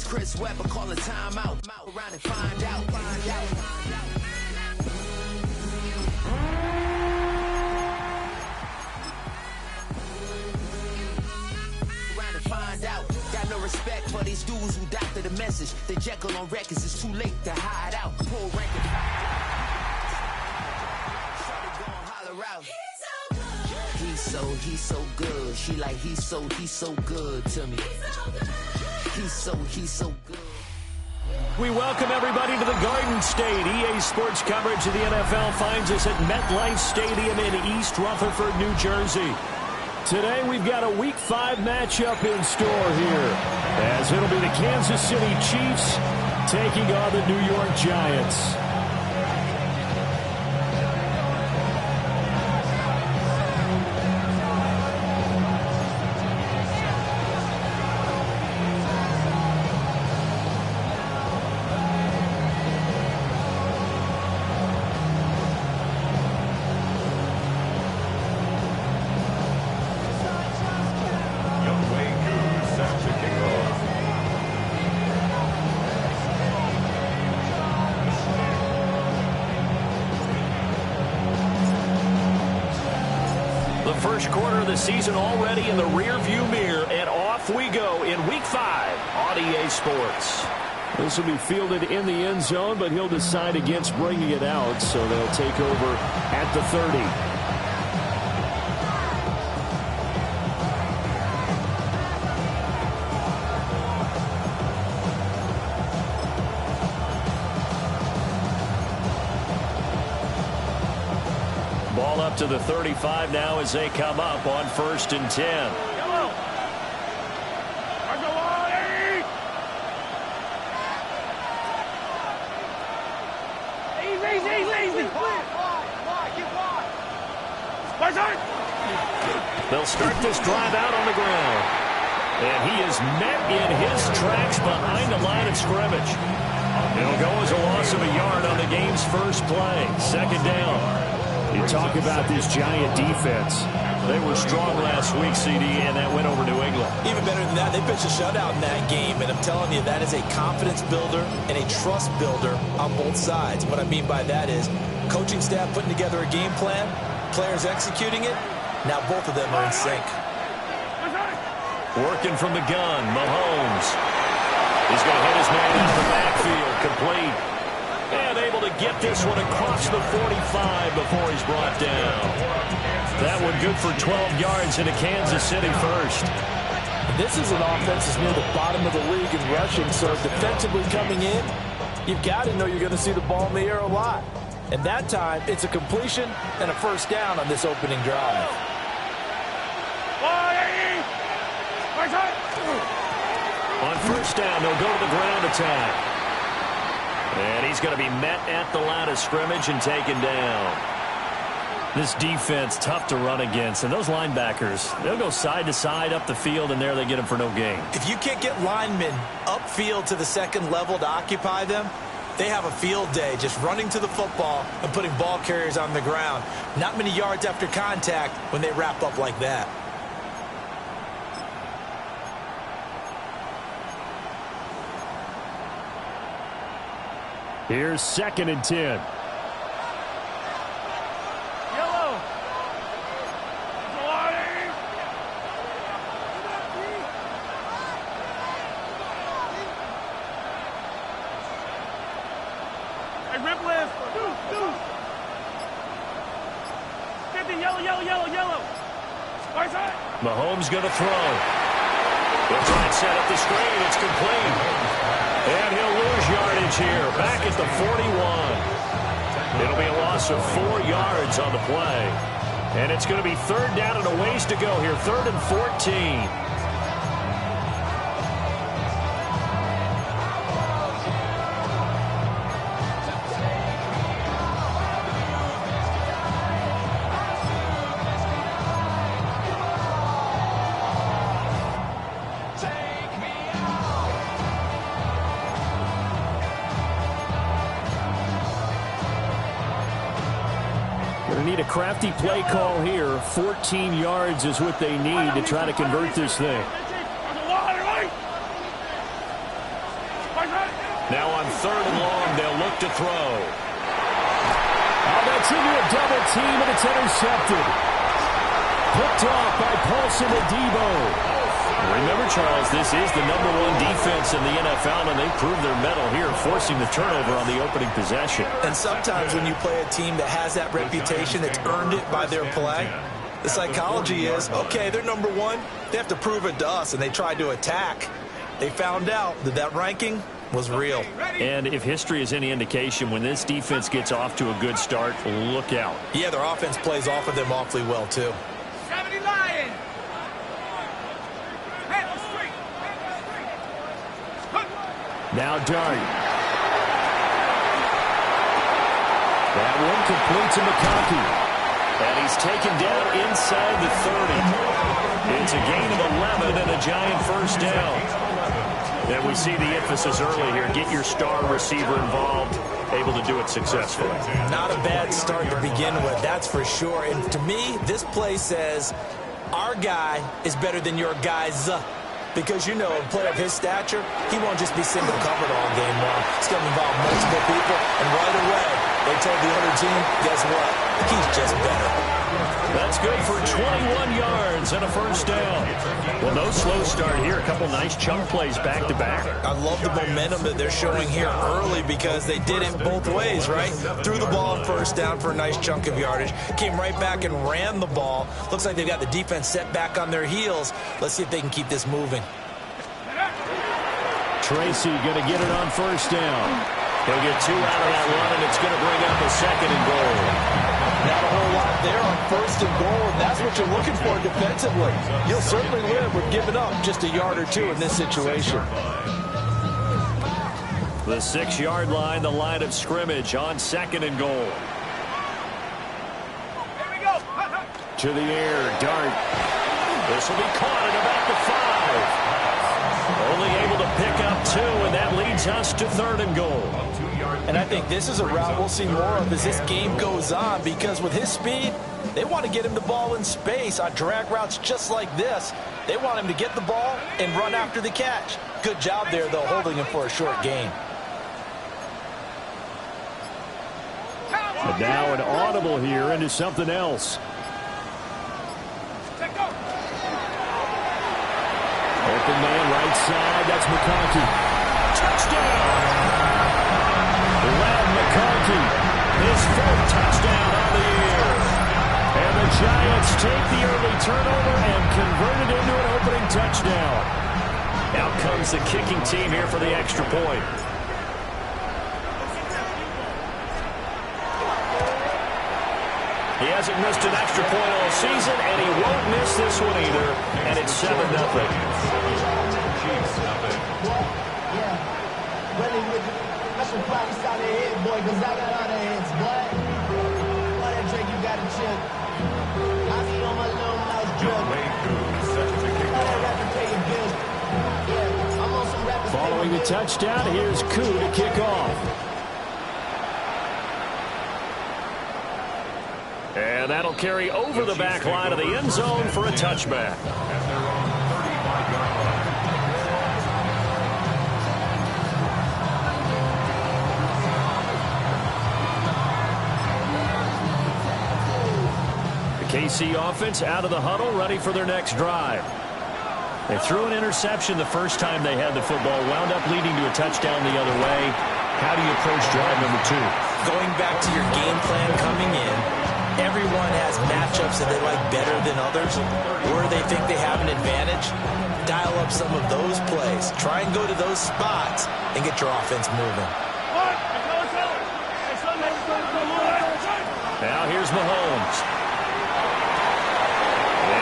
Chris Webber call a timeout. Around and find out. Around and find out. Got no respect for these dudes who doctor the message. The Jekyll on records, it's too late to hide out. Pull ranking. He's so good. She like he's so good to me. He's so good. We welcome everybody to the Garden State. EA Sports coverage of the NFL finds us at MetLife Stadium in East Rutherford, New Jersey. Today we've got a Week 5 matchup in store here, as it'll be the Kansas City Chiefs taking on the New York Giants. First quarter of the season already in the rear-view mirror, and off we go in Week 5 on EA Sports. This will be fielded in the end zone, but he'll decide against bringing it out, so they'll take over at the 30. Ball up to the 35 now as they come up on 1st and 10. Yellow. Easy. They'll start this drive out on the ground. And he is met in his tracks behind the line of scrimmage. It'll go as a loss of a yard on the game's first play. 2nd down. You talk about this Giant defense. They were strong last week, CD, and that went over New England. Even better than that, they pitched a shutout in that game, and I'm telling you, that is a confidence builder and a trust builder on both sides. What I mean by that is coaching staff putting together a game plan, players executing it. Now both of them are in sync. Working from the gun, Mahomes. He's going to hit his man out of the backfield, complete. And able to get this one across the 45 before he's brought down. That one good for 12 yards into Kansas City first. This is an offense that's near the bottom of the league in rushing, so defensively coming in, you've got to know you're going to see the ball in the air a lot. And that time, it's a completion and a first down on this opening drive. On 1st down, they'll go to the ground attack. And he's going to be met at the line of scrimmage and taken down. This defense, tough to run against. And those linebackers, they'll go side to side up the field, and there they get them for no gain. If you can't get linemen upfield to the second level to occupy them, they have a field day just running to the football and putting ball carriers on the ground. Not many yards after contact when they wrap up like that. Here's 2nd and 10. Yellow. Hey, rip lift. Get the yellow. Right side. Mahomes going to throw. He'll try and set up the screen. It's complete. And he'll lose yardage here, back at the 41. It'll be a loss of 4 yards on the play. And it's going to be 3rd down and a ways to go here, 3rd and 14. Need a crafty play call here. 14 yards is what they need to try to convert this thing. Now on 3rd and long, they'll look to throw. Oh, that's into a double team, and it's intercepted. Picked off by Paulson Adebo. Remember, Charles, this is the #1 defense in the NFL, and they proved their mettle here, forcing the turnover on the opening possession. And sometimes when you play a team that has that reputation, it's earned it by their play. The psychology is, okay, they're #1. They have to prove it to us, and they tried to attack. They found out that that ranking was real. And if history is any indication, when this defense gets off to a good start, look out. Yeah, their offense plays off of them awfully well, too. 70 Lions. Now Dart. That one complete to McConkey. And he's taken down inside the 30. It's a gain of 11 and a giant first down. And we see the emphasis early here. Get your star receiver involved, able to do it successfully. Not a bad start to begin with, that's for sure. And to me, this play says, our guy is better than your guy's. Because, you know, a player of his stature, he won't just be single covered all game long. It's going to involve multiple people, and right away, they told the other team, guess what? He's just better. That's good for 21 yards and a first down. Well, no slow start here. A couple nice chunk plays back-to-back. I love the momentum that they're showing here early because they did it both ways, right? Threw the ball on first down for a nice chunk of yardage. Came right back and ran the ball. Looks like they've got the defense set back on their heels. Let's see if they can keep this moving. Tracy going to get it on first down. He'll get 2 out of that run, and it's going to bring up a 2nd and goal. Not a whole lot there on 1st and goal, and that's what you're looking for defensively. You'll certainly live with giving up just a yard or two in this situation. The 6-yard line, the line of scrimmage on 2nd and goal. Here we go. To the air, Dart. This will be caught at about the 5. Only able to pick up 2, and that leads us to 3rd and goal. And I think this is a route we'll see more of as this game goes on, because with his speed, they want to get him the ball in space on drag routes just like this. They want him to get the ball and run after the catch. Good job there, though, holding him for a short gain. And now an audible here into something else. Open man right side. That's McConkey. Touchdown! Lad McConkey, his 4th touchdown on the year. And the Giants take the early turnover and convert it into an opening touchdown. Out comes the kicking team here for the extra point. He hasn't missed an extra point all season, and he won't miss this one either. And it's 7-0. Following the touchdown, here's Koo to kick off. And that'll carry over the back line of the end zone for a touchback. The KC offense out of the huddle, ready for their next drive. They threw an interception the first time they had the football, wound up leading to a touchdown the other way. How do you approach drive number 2? Going back to your game plan coming in, everyone has matchups that they like better than others, where they think they have an advantage. Dial up some of those plays. Try and go to those spots and get your offense moving. Now here's Mahomes.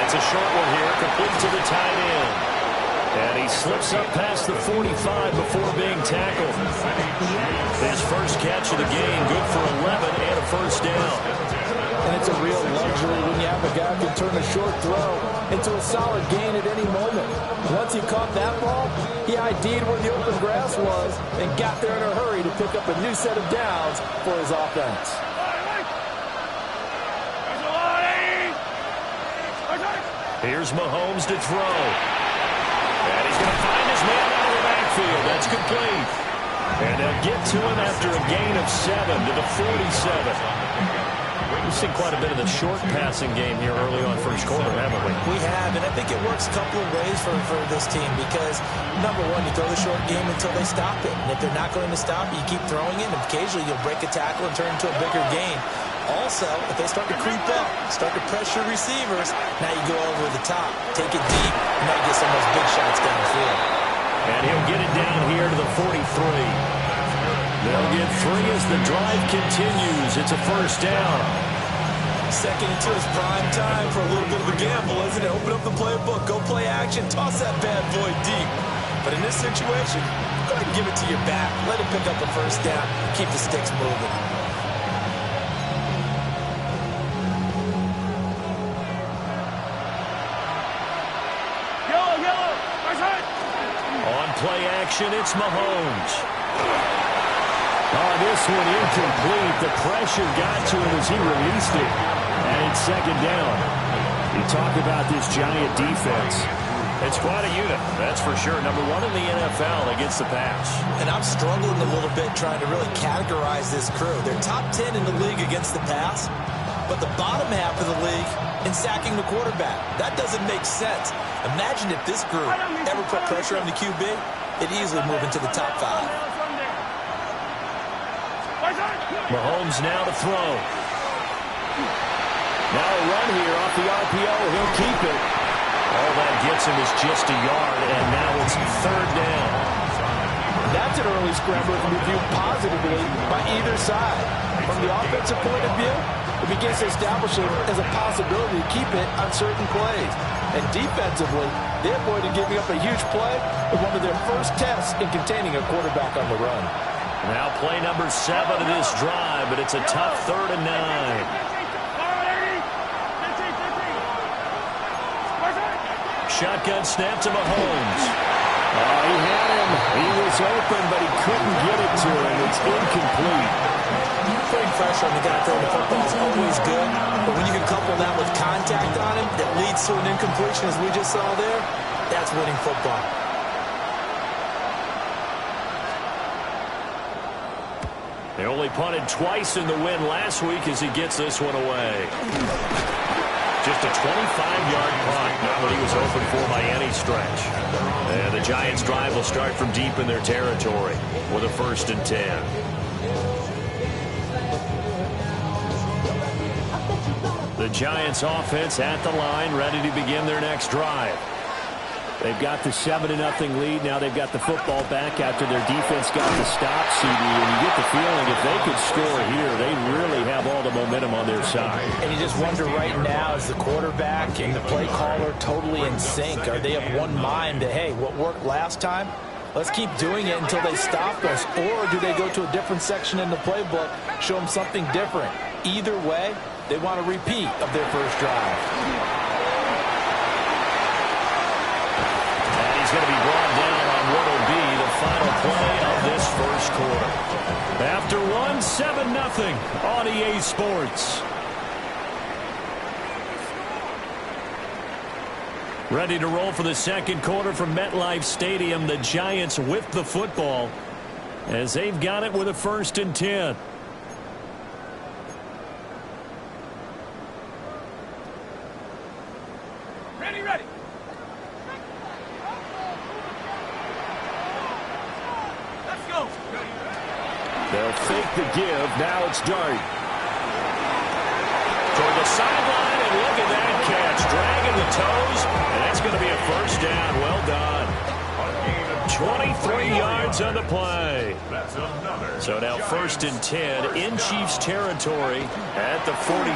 It's a short one here, complete to the tight end. And he slips up past the 45 before being tackled. His first catch of the game, good for 11 and a first down. And it's a real luxury when you have a guy who can turn a short throw into a solid gain at any moment. Once he caught that ball, he ID'd where the open grass was and got there in a hurry to pick up a new set of downs for his offense. Here's Mahomes to throw. And he's going to find his man out of the backfield. That's complete. And they'll get to him after a gain of 7 to the 47. We've seen quite a bit of the short passing game here early on first quarter, haven't we? We have, and I think it works a couple of ways for this team because, number one, you throw the short game until they stop it. And if they're not going to stop it, you keep throwing it, and occasionally you'll break a tackle and turn into a bigger gain. Also, if they start to creep up, start to pressure receivers, now you go over the top, take it deep, and now you get some of those big shots downfield. And he'll get it down here to the 43. They'll get 3 as the drive continues. It's a first down. Second and 2 is prime time for a little bit of a gamble, isn't it? Open up the playbook, go play action, toss that bad boy deep. But in this situation, go ahead and give it to your back. Let it pick up a first down. Keep the sticks moving. On play action, it's Mahomes. Oh, this one incomplete. The pressure got to him as he released it. And it's second down. You talk about this giant defense. It's quite a unit, that's for sure. Number 1 in the NFL against the pass. And I'm struggling a little bit trying to really categorize this crew. They're top 10 in the league against the pass, but the bottom half of the league in sacking the quarterback. That doesn't make sense. Imagine if this group ever put pressure on the QB, it'd easily move into the top 5. Mahomes now to throw. Now a run here off the RPO. He'll keep it. All that gets him is just a yard, and now it's third down. That's an early scramble that can be viewed positively by either side. From the offensive point of view, it begins to establish it as a possibility to keep it on certain plays. And defensively, they avoided giving up a huge play with one of their first tests in containing a quarterback on the run. Now play number 7 of this drive, but it's a tough 3rd and 9. Shotgun snap to Mahomes. Oh, he had him. He was open, but he couldn't get it to him. It's incomplete. Putting pressure on the guy throwing the football is always good, but when you can couple that with contact on him that leads to an incompletion, as we just saw there, that's winning football. They only punted twice in the win last week as he gets this one away. Just a 25-yard punt, not what he was hoping for by any stretch. And the Giants' drive will start from deep in their territory with a 1st and 10. The Giants' offense at the line, ready to begin their next drive. They've got the 7-0 lead. Now they've got the football back after their defense got the stop, CD. And you get the feeling if they could score here, they really have all the momentum on their side. And you just wonder right now, is the quarterback and the play caller totally in sync? Are they of one mind that, hey, what worked last time, let's keep doing it until they stop us? Or do they go to a different section in the playbook, show them something different? Either way, they want a repeat of their first drive. Going to be brought down on what will be the final play of this first quarter. After one, 7-0 on EA Sports. Ready to roll for the second quarter from MetLife Stadium. The Giants with the football as they've got it with a 1st and 10. Ready. They'll fake the give. Now it's Dart. Toward the sideline, and look at that catch. Dragging the toes, and that's going to be a first down. Well done. 23 yards on the play. So now 1st and 10 in Chiefs territory at the 46.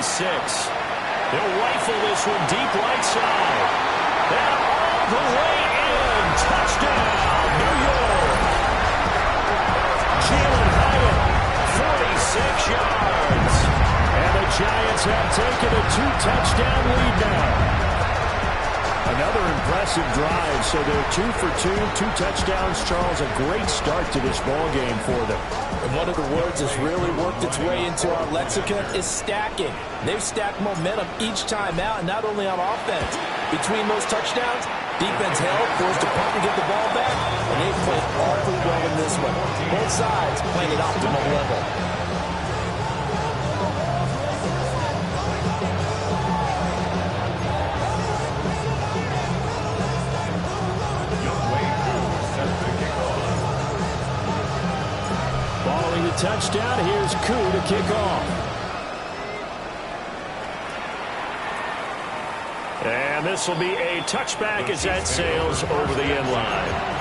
They'll rifle this one deep right side. And all the way in. Touchdown, New York. Jalen Hyatt, 46 yards. And the Giants have taken a 2-touchdown lead now. Another impressive drive, so they're 2 for 2, 2 touchdowns. Charles, a great start to this ball game for them. And one of the words that's really worked its way into our lexicon is stacking. They've stacked momentum each time out, and not only on offense. Between those touchdowns, defense held, forced to punt and get the ball back, and they've played awfully well in this one. Both sides playing at optimal level. Following the touchdown, here's Koo to kick off. And this will be a touchback as that sails over the end line.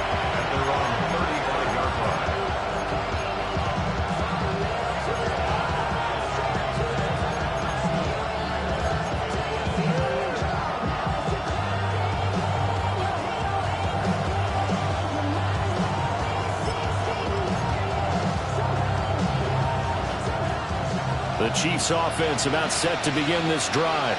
The Chiefs offense about set to begin this drive.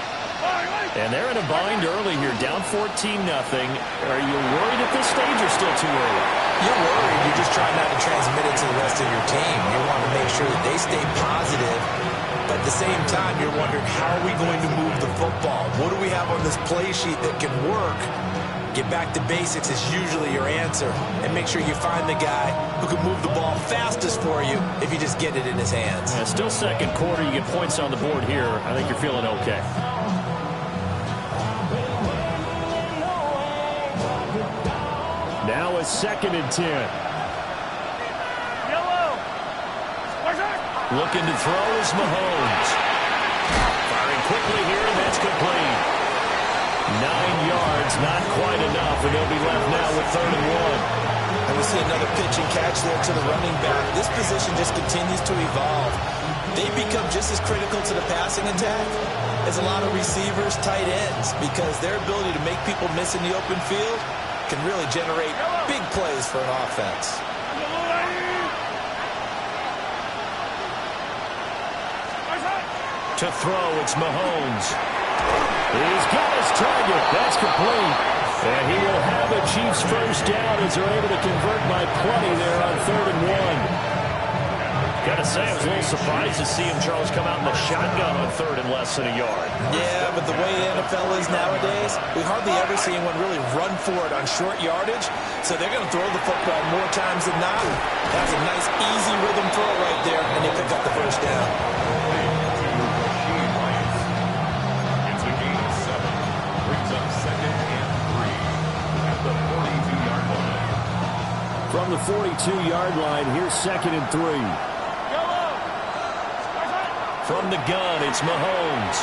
And they're in a bind early here, down 14-0. Are you worried at this stage or still too early? You're worried. You're just trying not to transmit it to the rest of your team. You want to make sure that they stay positive. But at the same time, you're wondering, how are we going to move the football? What do we have on this play sheet that can work? Get back to basics is usually your answer. And make sure you find the guy who can move the ball fastest for you if you just get it in his hands. Yeah, still second quarter. You get points on the board here. I think you're feeling okay. Now a 2nd and 10. Looking to throw is Mahomes. Firing quickly here, and that's complete. 9 yards, not quite enough, and they'll be left now with 3rd and 1. And we see another pitch and catch there to the running back. This position just continues to evolve. They become just as critical to the passing attack as a lot of receivers, tight ends, because their ability to make people miss in the open field can really generate big plays for an offense. To throw, it's Mahomes. He's got his target. That's complete. And he will have a Chiefs first down as they're able to convert by plenty there on 3rd and 1. Got to say, I was a little surprised to see him, Charles, come out in the shotgun on 3rd and less than a yard. Yeah, but the way the NFL is nowadays, we hardly ever see anyone really run for it on short yardage. So they're going to throw the football more times than not. That's a nice, easy rhythm throw right there, and they pick up the first down. It's a gain of 7. Brings up 2nd and 3 at the 42-yard line. From the 42-yard line, here's 2nd and 3. From the gun, it's Mahomes.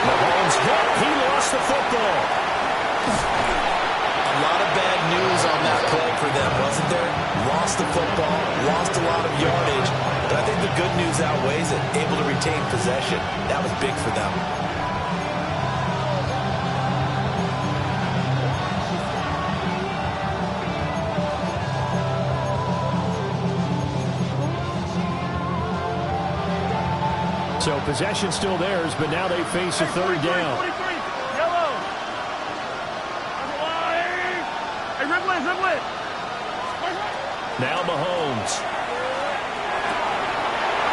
Mahomes hit. He lost the football. A lot of bad news on that play for them, wasn't there? Lost the football, lost a lot of yardage, but I think the good news outweighs it. Able to retain possession. That was big for them. So possession still theirs, but now they face a 3rd down. Now Mahomes.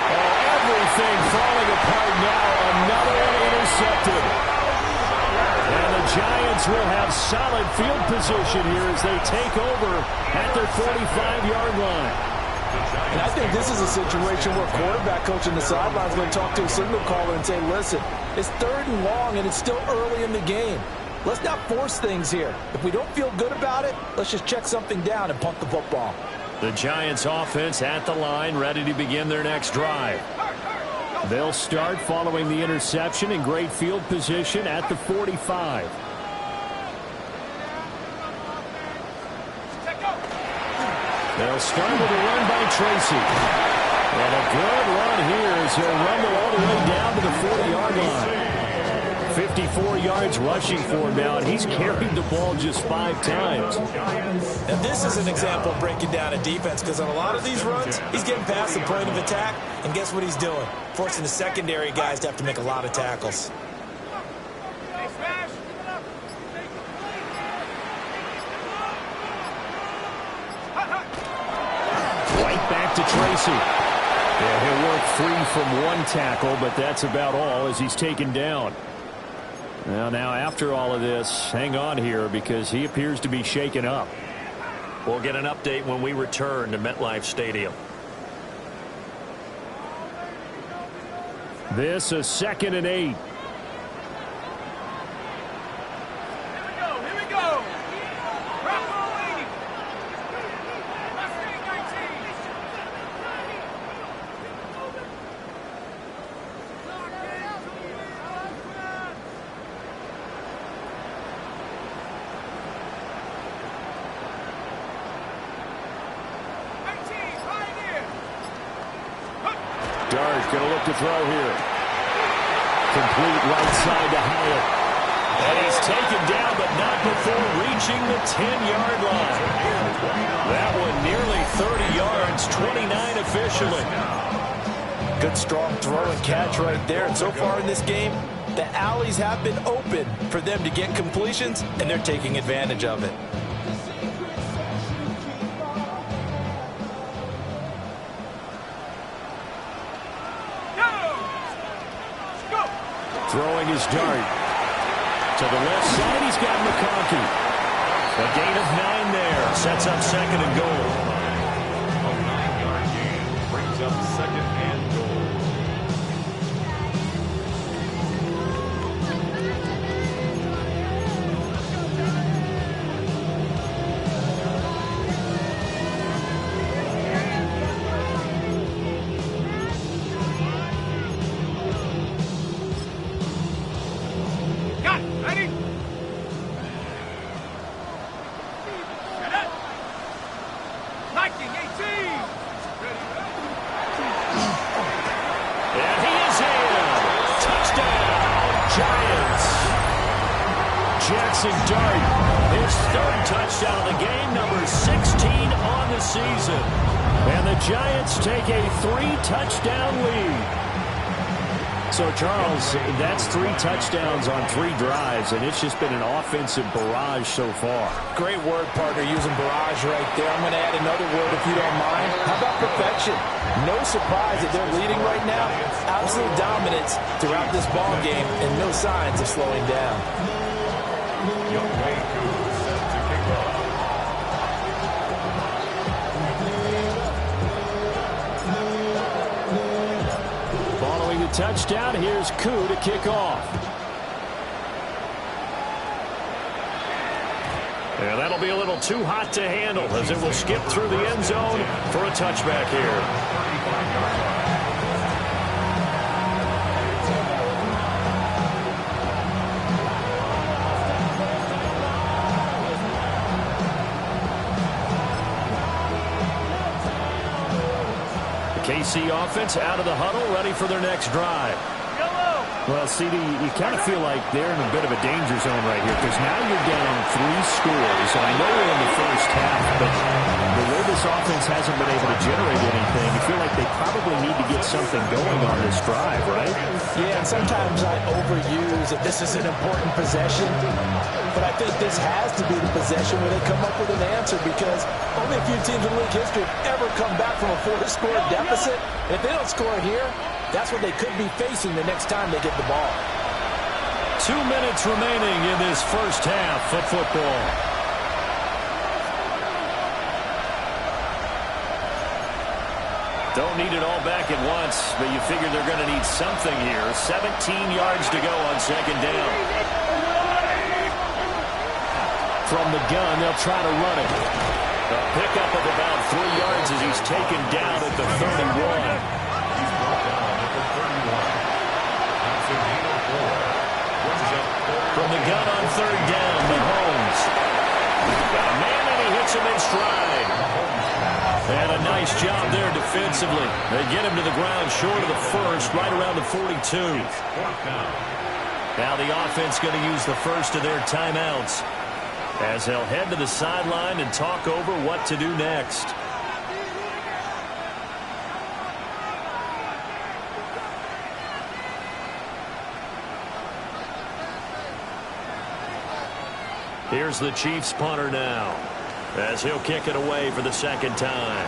Oh, everything falling apart now. Another one intercepted. And the Giants will have solid field position here as they take over at their 45-yard line. And I think this is a situation where quarterback coach on the sideline is going to talk to a signal caller and say, listen, it's 3rd and long and it's still early in the game. Let's not force things here. If we don't feel good about it, let's just check something down and punt the football. The Giants offense at the line, ready to begin their next drive. They'll start following the interception in great field position at the 45. They'll start with a run by Tracy. And a good run here as he'll rumble all the way down to the 40-yard line. 54 yards rushing for him now, and he's carried the ball just 5 times. And this is an example of breaking down a defense, because on a lot of these runs, he's getting past the point of attack, and guess what he's doing? Forcing the secondary guys to have to make a lot of tackles. Right back to Tracy. Yeah, he'll work free from one tackle, but that's about all as he's taken down. Now after all of this, hang on here because he appears to be shaken up. We'll get an update when we return to MetLife Stadium. This is 2nd and 8. Dart going to look to throw here. Complete right side to Hyatt. And he's taken down, but not before reaching the 10-yard line. That one nearly 30 yards, 29 officially. Good strong throw and catch right there. And so far in this game, the alleys have been open for them to get completions, and they're taking advantage of it. Throwing his dart. To the left side, he's got McConkey. A gain of 9 there. Sets up 2nd and goal. A 9-yard gain brings up 2nd and goal. Dart, his 3rd touchdown of the game, number 16 on the season. And the Giants take a 3-touchdown lead. So, Charles, that's 3 touchdowns on 3 drives, and it's just been an offensive barrage so far. Great word, partner, using barrage right there. I'm going to add another word if you don't mind. How about perfection? No surprise that they're leading right now. Absolute dominance throughout this ball game, and no signs of slowing down. Following the touchdown, here's Koo to kick off. And that'll be a little too hot to handle as it will skip through the end zone for a touchback here. KC offense out of the huddle, ready for their next drive. Well, CD, you kind of feel like they're in a bit of a danger zone right here because now you're down 3 scores. And I know we're in the first half, but the way this offense hasn't been able to generate anything, you feel like they probably need to get something going on this drive, right? Yeah, and sometimes I overuse that this is an important possession, but I think this has to be the possession where they come up with an answer because only a few teams in league history have ever come back from a 4-score deficit. And if they don't score here, that's what they could be facing the next time they get the ball. 2 minutes remaining in this first half of football. Don't need it all back at once, but you figure they're going to need something here. 17 yards to go on 2nd down. From the gun, they'll try to run it. A pickup of about 3 yards as he's taken down at the 31. From the gun on 3rd down, Mahomes. Got a man and he hits him in stride. And a nice job there defensively. They get him to the ground short of the first, right around the 42. Now the offense going to use the first of their timeouts as they'll head to the sideline and talk over what to do next. Here's the Chiefs punter now as he'll kick it away for the 2nd time.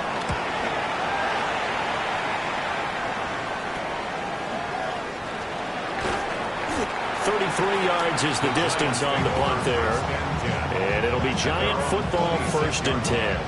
33 yards is the distance on the punt there. And it'll be Giant football, 1st and 10.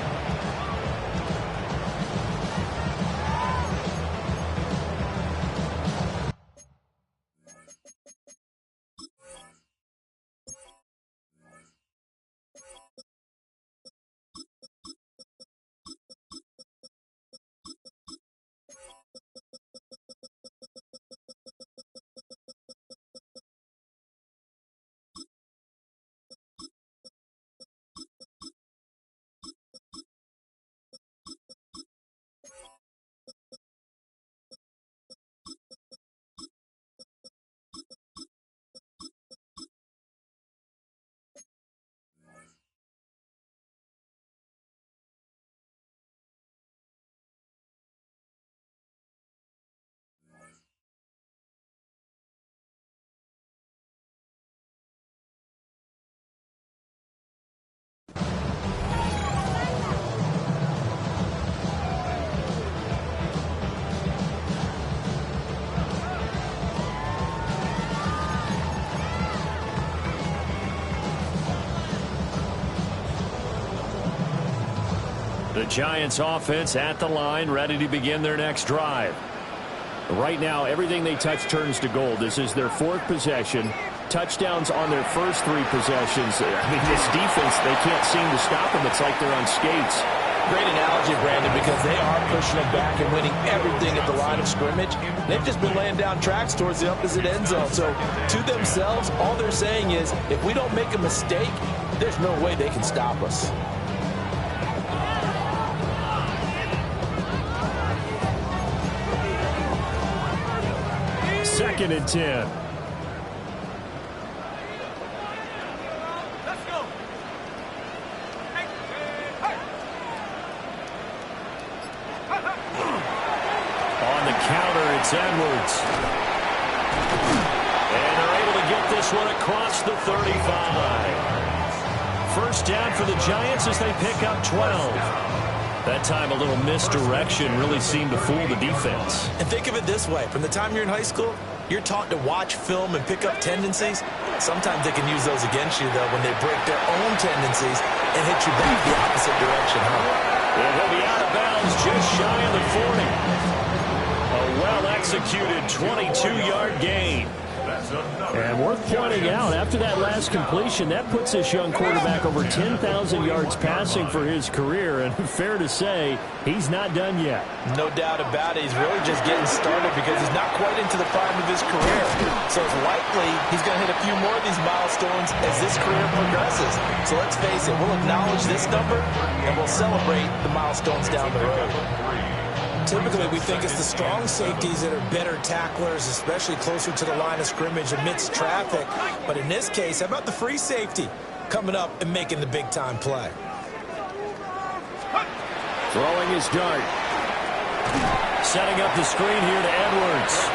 The Giants offense at the line, ready to begin their next drive. Right now, everything they touch turns to gold. This is their 4th possession. Touchdowns on their first 3 possessions. I mean, this defense, they can't seem to stop them. It's like they're on skates. Great analogy, Brandon, because they are pushing it back and winning everything at the line of scrimmage. They've just been laying down tracks towards the opposite end zone. So to themselves, all they're saying is, if we don't make a mistake, there's no way they can stop us. 2nd and 10. Let's go. On the counter, it's Edwards. And they're able to get this one across the 35. First down for the Giants as they pick up 12. That time a little misdirection really seemed to fool the defense. And think of it this way. From the time you're in high school, you're taught to watch film and pick up tendencies. Sometimes they can use those against you, though, when they break their own tendencies and hit you back the opposite direction, huh? And he'll be out of bounds just shy of the 40. A well-executed 22-yard gain. And worth pointing out, after that last completion, that puts this young quarterback over 10,000 yards passing for his career. And fair to say, he's not done yet. No doubt about it. He's really just getting started because he's not quite into the prime of his career. So it's likely he's going to hit a few more of these milestones as this career progresses. So let's face it, we'll acknowledge this number and we'll celebrate the milestones down the road. Typically, we think it's the strong safeties that are better tacklers, especially closer to the line of scrimmage amidst traffic. But in this case, how about the free safety coming up and making the big-time play? Throwing his dart. Setting up the screen here to Edwards.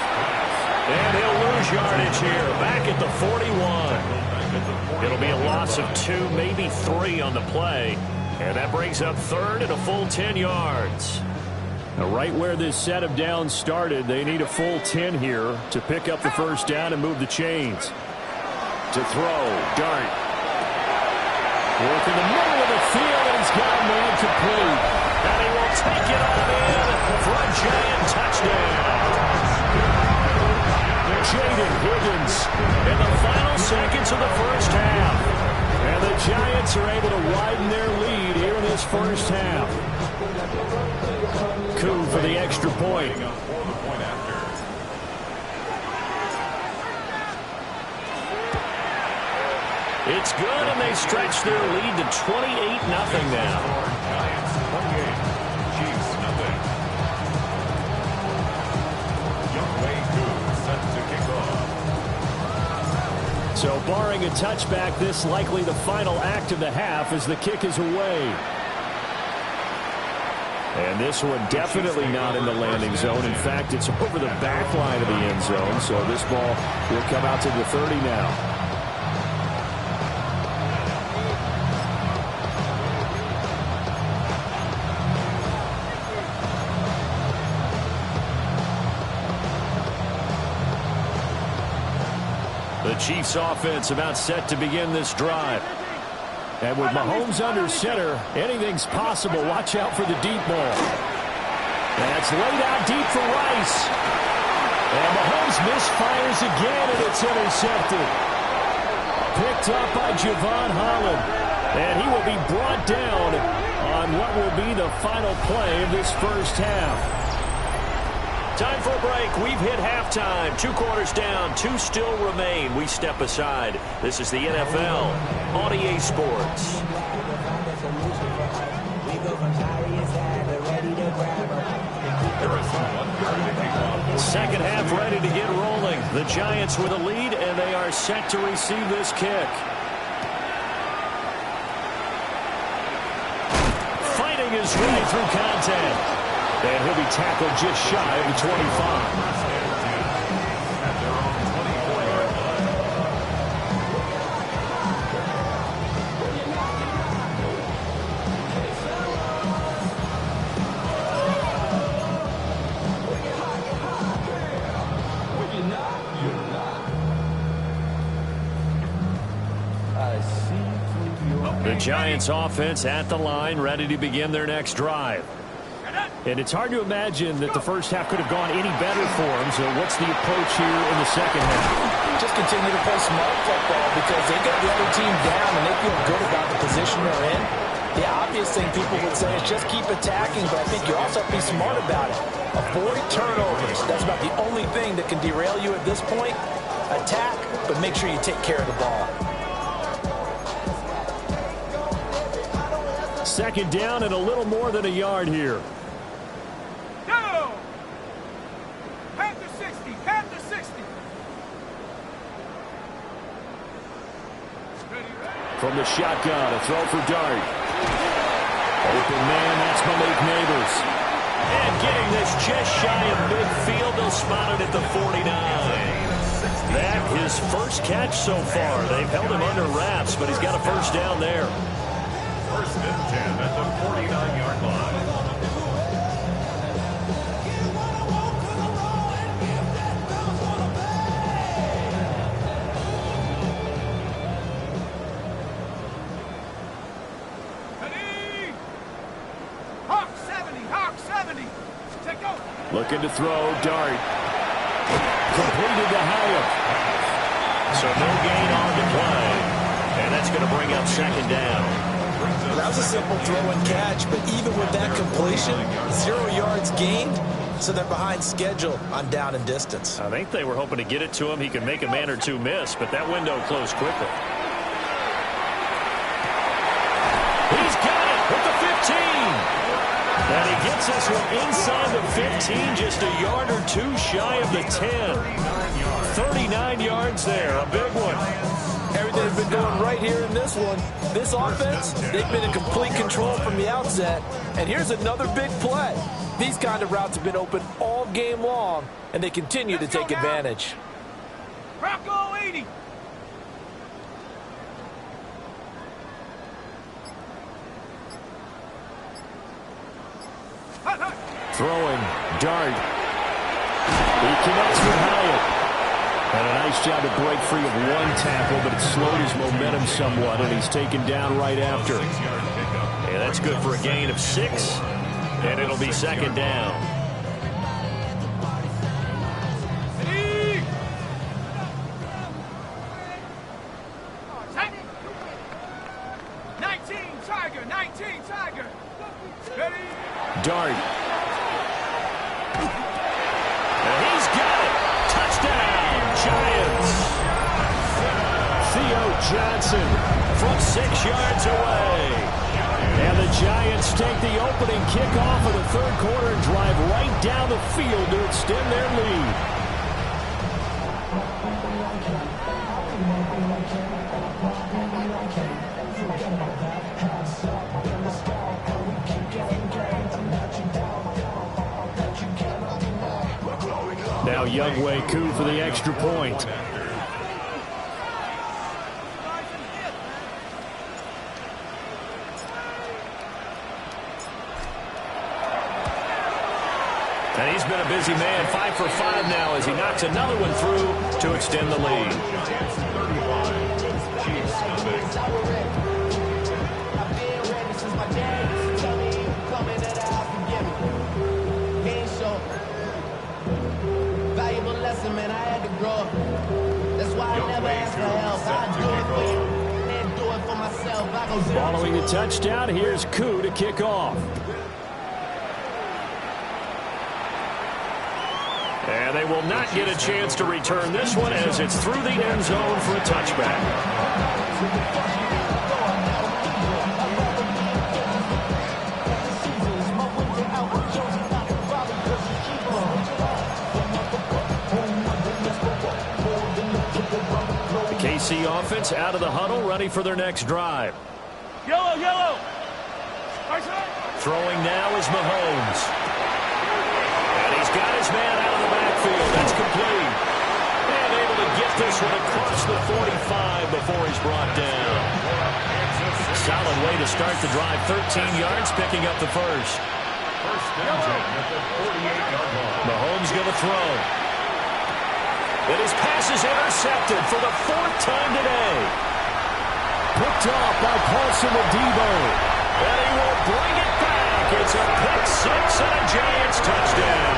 And he'll lose yardage here, back at the 41. It'll be a loss of 2, maybe 3 on the play. And that brings up 3rd and a full 10 yards. Now, right where this set of downs started, they need a full 10 here to pick up the first down and move the chains. To throw, dart. Work in the middle of the field, and he's got a man complete. And he will take it on in for a Giant touchdown. Jaden Higgins in the final seconds of the first half. And the Giants are able to widen their lead here in this first half. Coup for the extra point. It's good, and they stretch their lead to 28-0 now. So barring a touchback, this likely the final act of the half as the kick is away. And this one definitely not in the landing zone. In fact, it's over the back line of the end zone. So this ball will come out to the 30 now. The Chiefs offense about set to begin this drive. And with Mahomes under center, anything's possible. Watch out for the deep ball. That's laid out deep for Rice. And Mahomes misfires again, and it's intercepted. Picked up by Javon Holland. And he will be brought down on what will be the final play of this first half. Time for a break. We've hit halftime. 2 quarters down. 2 still remain. We step aside. This is the NFL on EA Sports. Second half ready to get rolling. The Giants with a lead, and they are set to receive this kick. Fighting his way through contact. And he'll be tackled just shy of the 25. The Giants offense at the line, ready to begin their next drive. And it's hard to imagine that the first half could have gone any better for them. So what's the approach here in the second half? Just continue to play smart football because they got the other team down and they feel good about the position they're in. The obvious thing people would say is just keep attacking, but I think you also have to be smart about it. Avoid turnovers. That's about the only thing that can derail you at this point. Attack, but make sure you take care of the ball. Second down and a little more than a yard here. Go! Panther 60, Panther 60. From the shotgun, a throw for Dart. Open man, that's Malik Neighbors. And getting this just shy of midfield, they'll spot it at the 49. That his first catch so far. They've held him under wraps, but he's got a first down there. First and 10 at the 49-yard line. Looking to throw, Dart. Completed to Hyatt. So no gain on the play. And that's going to bring up second down. That was a simple throw and catch, but even with that completion, 0 yards gained, so they're behind schedule on down and distance. I think they were hoping to get it to him. He could make a man or two miss, but that window closed quickly. He's got it with the 15. And he gets this one inside the 15, just a yard or two shy of the 10. 39 yards there, a big one. Everything's been going right here in this one. This offense, they've been in complete control from the outset. And here's another big play. These kind of routes have been open all game long, and they continue to take advantage. Bronco 80. Throwing, Dart. He connects with Hyatt. And a nice job to break free of one tackle, but it slowed his momentum somewhat, and he's taken down right after. Yeah, that's good for a gain of 6, and it'll be second down. Dart. And he's got it. Touchdown, Giants. Theo Johnson from 6 yards away. And the Giants take the opening kickoff of the third quarter and drive right down the field to extend their lead. Now Youngway Koo for the extra point. And he's been a busy man, 5 for 5 now as he knocks another one through to extend the lead. Giants 35, Chiefs nothing. Valuable lesson, man. I had to grow. That's why I never asked for help. I do it for you and do it for myself. I go Following the touchdown, here's Koo to kick off. And they will not get a chance to return this one as it's through the end zone for a touchback. The KC offense out of the huddle, ready for their next drive. Yellow, yellow. Throwing now is Mahomes. And he's got his man out of the backfield. That's complete. And able to get this one across the 45 before he's brought down. Solid way to start the drive. 13 yards, picking up the first. First down at the 48-yard line. Mahomes going to throw. And his pass is intercepted for the 4th time today. Picked off by Paulson Adebo. And he will bring it back. It's a pick six and a Giants touchdown.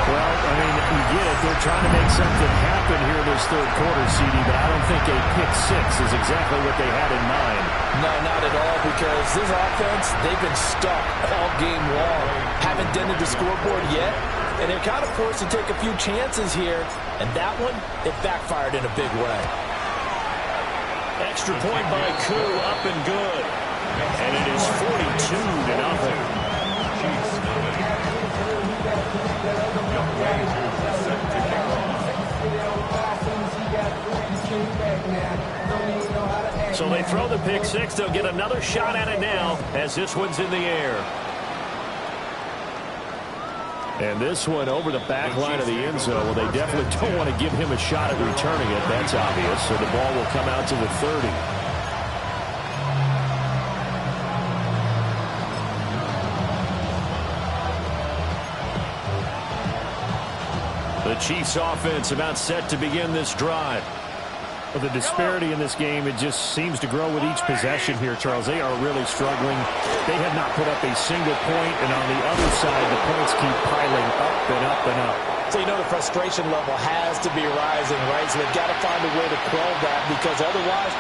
Well, I mean, you get it. They're trying to make something happen here in this third quarter, CD, but I don't think a pick six is exactly what they had in mind. No, not at all, because this offense, they've been stuck all game long. Haven't dented the scoreboard yet, and they're kind of forced to take a few chances here, and that one, it backfired in a big way. Extra point by Koo, up and good. And it is 42-0. Chiefs nothing. Young Rangers set to kick off. So they throw the pick six. They'll get another shot at it now as this one's in the air. And this one over the back line of the end zone. Well, they definitely don't want to give him a shot at returning it. That's obvious. So the ball will come out to the 30. The Chiefs offense about set to begin this drive. Well, the disparity in this game, it just seems to grow with each possession here, Charles. They are really struggling. They have not put up a single point, and on the other side, the points keep piling up and up and up. So you know the frustration level has to be rising, right? So they've got to find a way to quell that, because otherwise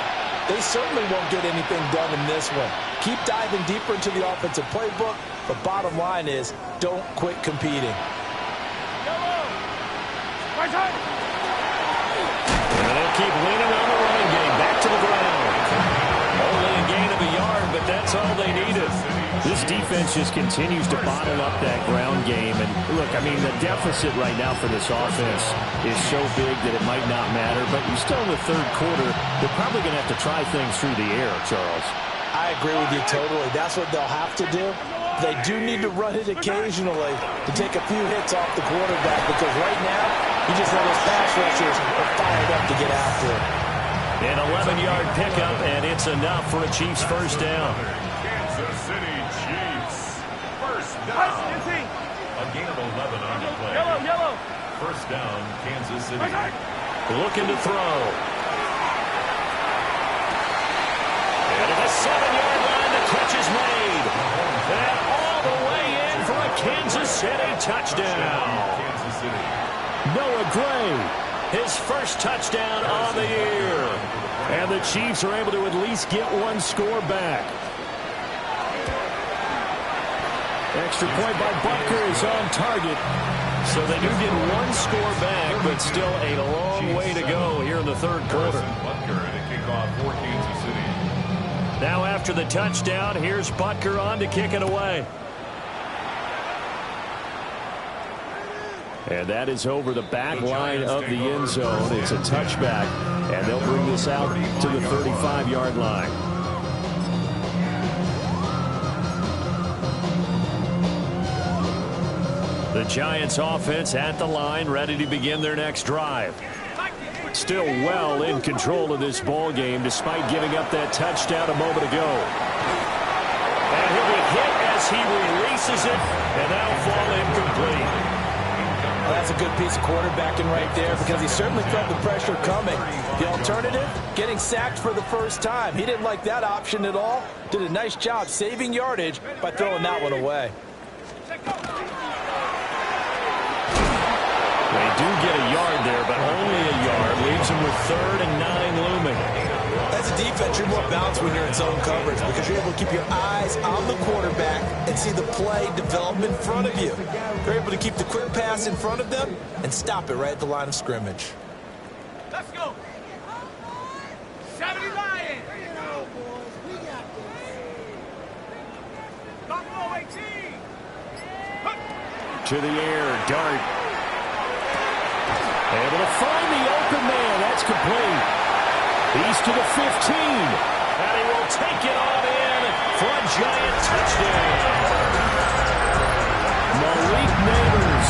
they certainly won't get anything done in this one. Keep diving deeper into the offensive playbook. The bottom line is don't quit competing. Right side. And they'll keep leaning on the running game. Back to the ground. Only a gain of a yard, but that's all they needed. This defense just continues to bottle up that ground game. And look, I mean, the deficit right now for this offense is so big that it might not matter. But you're still in the third quarter. They're probably going to have to try things through the air, Charles. I agree with you totally. That's what they'll have to do. They do need to run it occasionally to take a few hits off the quarterback, because right now, you just know those pass rushers are fired up to get after it. An 11-yard pickup, and it's enough for a Chiefs first down. Kansas City Chiefs. First down. A gain of 11 on the play. Yellow, yellow. First down, Kansas City. Looking to throw. And at the 7-yard line, the catch is made. And all the way in for a Kansas City touchdown. Kansas City. Noah Gray, his first touchdown on the year. And the Chiefs are able to at least get one score back. Extra point by Butker is on target. So they do get one score back, but still a long way to go here in the third quarter. Butker to kick off for Kansas City. Now after the touchdown, here's Butker on to kick it away. And that is over the back line of the end zone. It's a touchback, and they'll bring this out to the 35-yard line. The Giants offense at the line, ready to begin their next drive. Still well in control of this ball game, despite giving up that touchdown a moment ago. And he'll be hit as he misses it, and that'll fall incomplete. Well, that's a good piece of quarterbacking right there because he certainly felt the pressure coming. The alternative, getting sacked for the first time. He didn't like that option at all. Did a nice job saving yardage by throwing that one away. They do get a yard there, but only a yard. Leaves him with 3rd and 9 looming. As a defense, you're more balanced when you're in zone coverage because you're able to keep your eyes on the quarterback and see the play develop in front of you. You're able to keep the quick pass in front of them and stop it right at the line of scrimmage. Let's go. 70 Lions. Buffalo 18. To the air, Dart. Able to find the open man. That's complete. He's to the 15. And he will take it on in for a Giant touchdown. Malik Neighbors,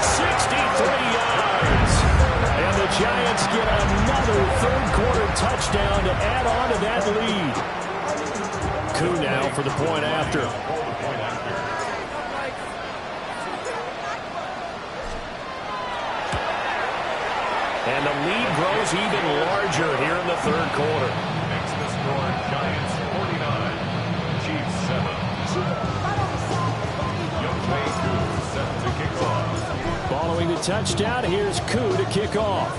63 yards. And the Giants get another third-quarter touchdown to add on to that lead. Koo now for the point after. And the lead grows even larger here in the third quarter. Next to score, Giants 49, Chiefs 7. Younghoe Koo set to kick off. Following the touchdown, here's Koo to kick off.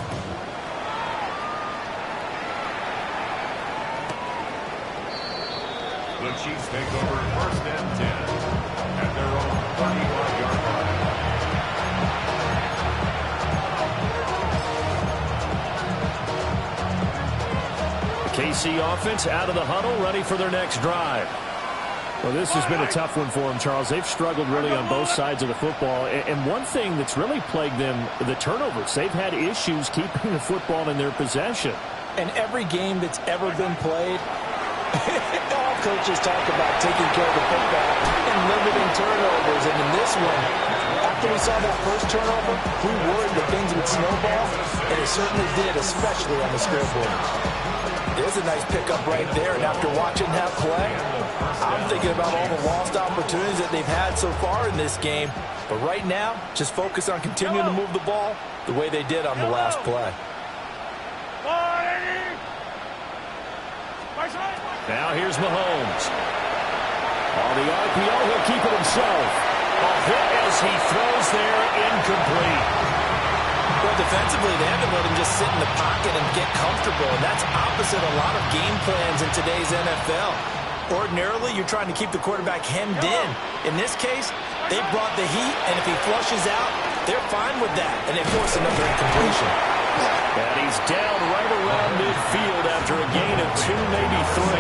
The Chiefs take over 1st and 10 at their own 35-yard line. KC offense out of the huddle, ready for their next drive. Well, this has been a tough one for them, Charles. They've struggled really on both sides of the football. And one thing that's really plagued them, the turnovers. They've had issues keeping the football in their possession. And every game that's ever been played, all coaches talk about taking care of the football and limiting turnovers. And in this one, after we saw that first turnover, we worried that things would snowball, and it certainly did, especially on the scoreboard. There's a nice pickup right there, and after watching that play, I'm thinking about all the lost opportunities that they've had so far in this game. But right now, just focus on continuing to move the ball the way they did on the last play. Now here's Mahomes. On the RPO, he'll keep it himself. A hit as he throws there, incomplete. Well, defensively, they haven't let him just sit in the pocket and get comfortable, and that's opposite a lot of game plans in today's NFL. Ordinarily, you're trying to keep the quarterback hemmed in. In this case, they brought the heat, and if he flushes out, they're fine with that, and they force another incompletion. And he's down right around midfield after a gain of 2, maybe 3.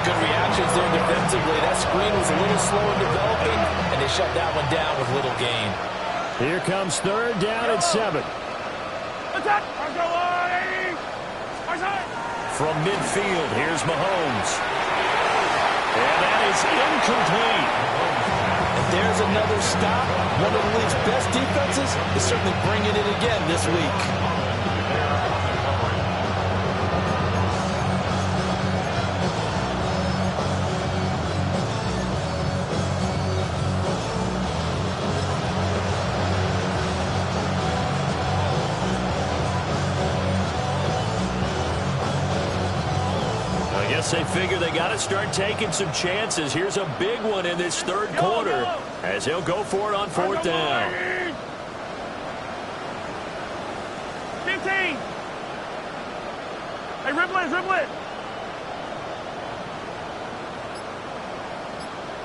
Good reactions there defensively. That screen was a little slow in developing, and they shut that one down with little gain. Here comes 3rd down and 7. From midfield, here's Mahomes. And that is incomplete. And there's another stop. One of the league's best defenses is certainly bringing it again this week. They figure they got to start taking some chances. Here's a big one in this third quarter as he'll go for it on 4th down. 15. Hey, dribble it, dribble it.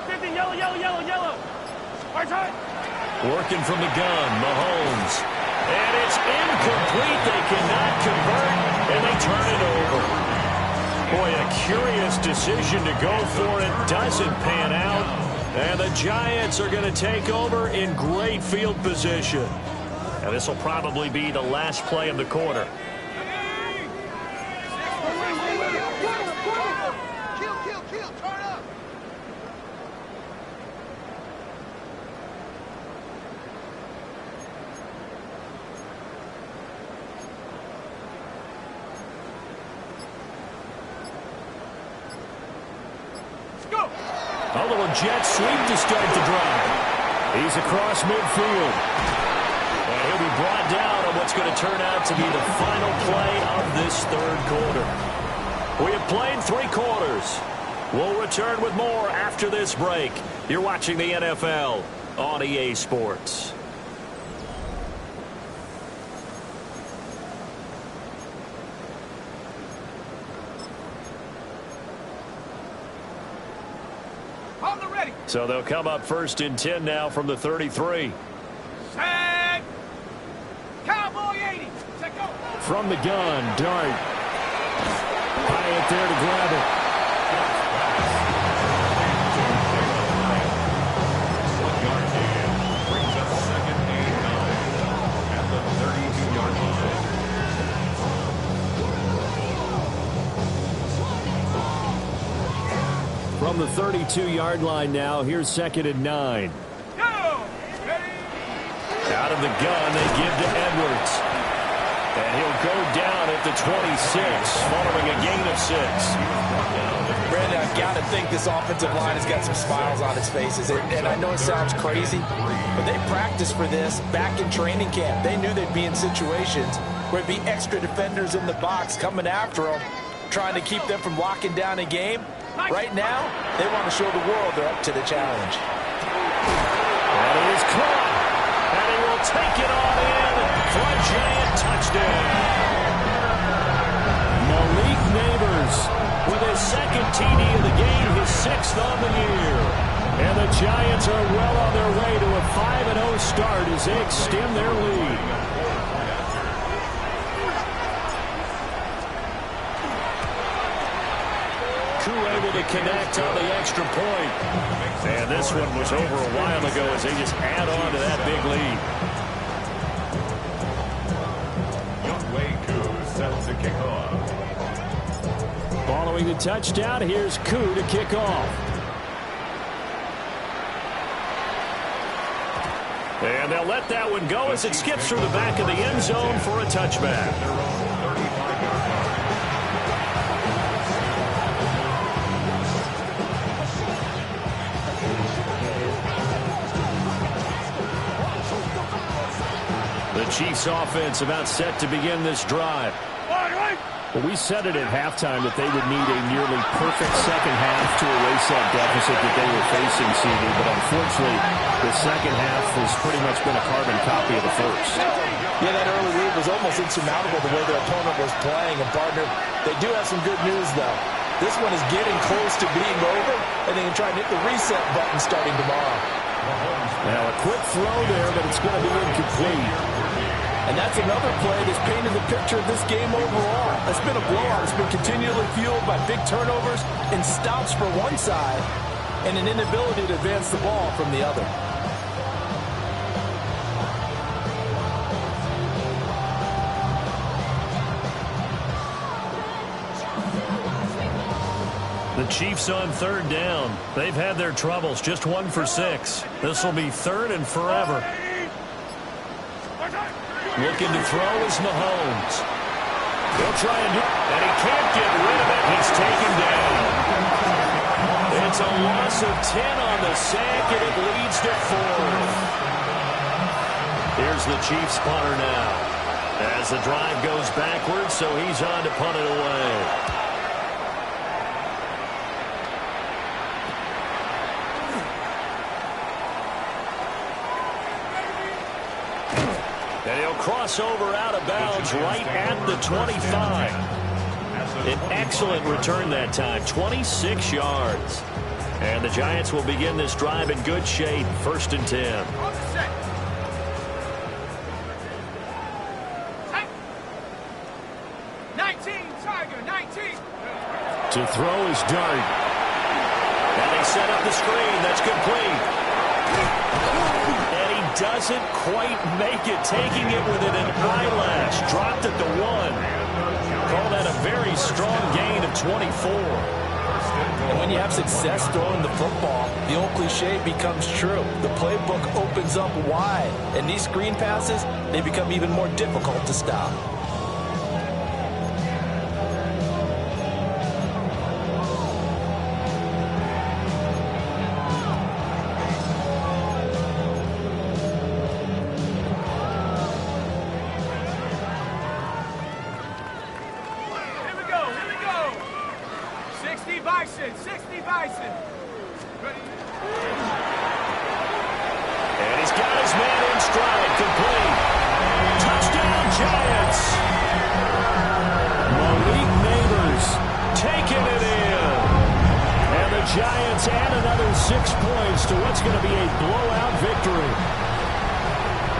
50, yellow, yellow, yellow, yellow. Right side. Working from the gun, Mahomes. And it's incomplete. They cannot convert, and they turn it over. Boy, a curious decision to go for it. Doesn't pan out. And the Giants are going to take over in great field position. And this will probably be the last play of the quarter. will jet sweep to start the drive. He's across midfield. And he'll be brought down on what's going to turn out to be the final play of this third quarter. We have played 3 quarters. We'll return with more after this break. You're watching the NFL on EA Sports. So they'll come up 1st and 10 now from the 33. Set. Cowboy 80. Set go. From the gun, Dart. Hyatt there to grab it. Brings up 2nd and 9 at the 32-yard line. From the 32-yard line now, here's 2nd and 9. Go. Ready. Out of the gun, they give to Edwards. And he'll go down at the 26, following a gain of 6. Brandon, I've got to think this offensive line has got some smiles on its faces. And I know it sounds crazy, but they practiced for this back in training camp. They knew they'd be in situations where it'd be extra defenders in the box coming after them, trying to keep them from locking down a game. Right now, they want to show the world they're up to the challenge. And he is caught. And he will take it on in for a giant touchdown. Malik Neighbors with his 2nd TD of the game, his 6th on the year. And the Giants are well on their way to a 5-0 start as they extend their lead. Able to connect on the extra point. And this one was over a while ago as they just add on to that big lead. Youngway Koo sets the kickoff. Following the touchdown, here's Koo to kick off. And they'll let that one go as it skips through the back of the end zone for a touchback. The Chiefs offense about set to begin this drive. Well, we said it at halftime that they would need a nearly perfect second half to erase that deficit that they were facing, CD. But unfortunately, the second half has pretty much been a carbon copy of the first. Yeah, that early lead was almost insurmountable the way their opponent was playing. And, partner, they do have some good news, though. This one is getting close to being over, and they can try and hit the reset button starting tomorrow. Now, a quick throw there, but it's going to be incomplete. And that's another play that's painted the picture of this game overall. It's been a blowout. It's been continually fueled by big turnovers and stops for one side and an inability to advance the ball from the other. The Chiefs on 3rd down. They've had their troubles. Just 1 for 6. This will be 3rd and forever. Looking to throw is Mahomes. He'll try and do it, and he can't get rid of it. He's taken down. It's a loss of 10 on the sack, and it leads to 4th. Here's the Chiefs punter now. As the drive goes backwards, so he's on to punt it away. And he'll cross over out of bounds right at the 25. An excellent return that time, 26 yards. And the Giants will begin this drive in good shape, 1st and 10. To throw is Dart. And they set up the screen. That's complete. And he doesn't quite make it, taking it within an eyelash. Dropped at the 1. Call that a very strong gain of 24. And when you have success throwing the football, the old cliche becomes true. The playbook opens up wide. And these screen passes, they become even more difficult to stop. Bison, 60 Bison. And he's got his man in stride, complete. Touchdown, Giants. Malik Neighbors taking it in. And the Giants add another 6 points to what's going to be a blowout victory.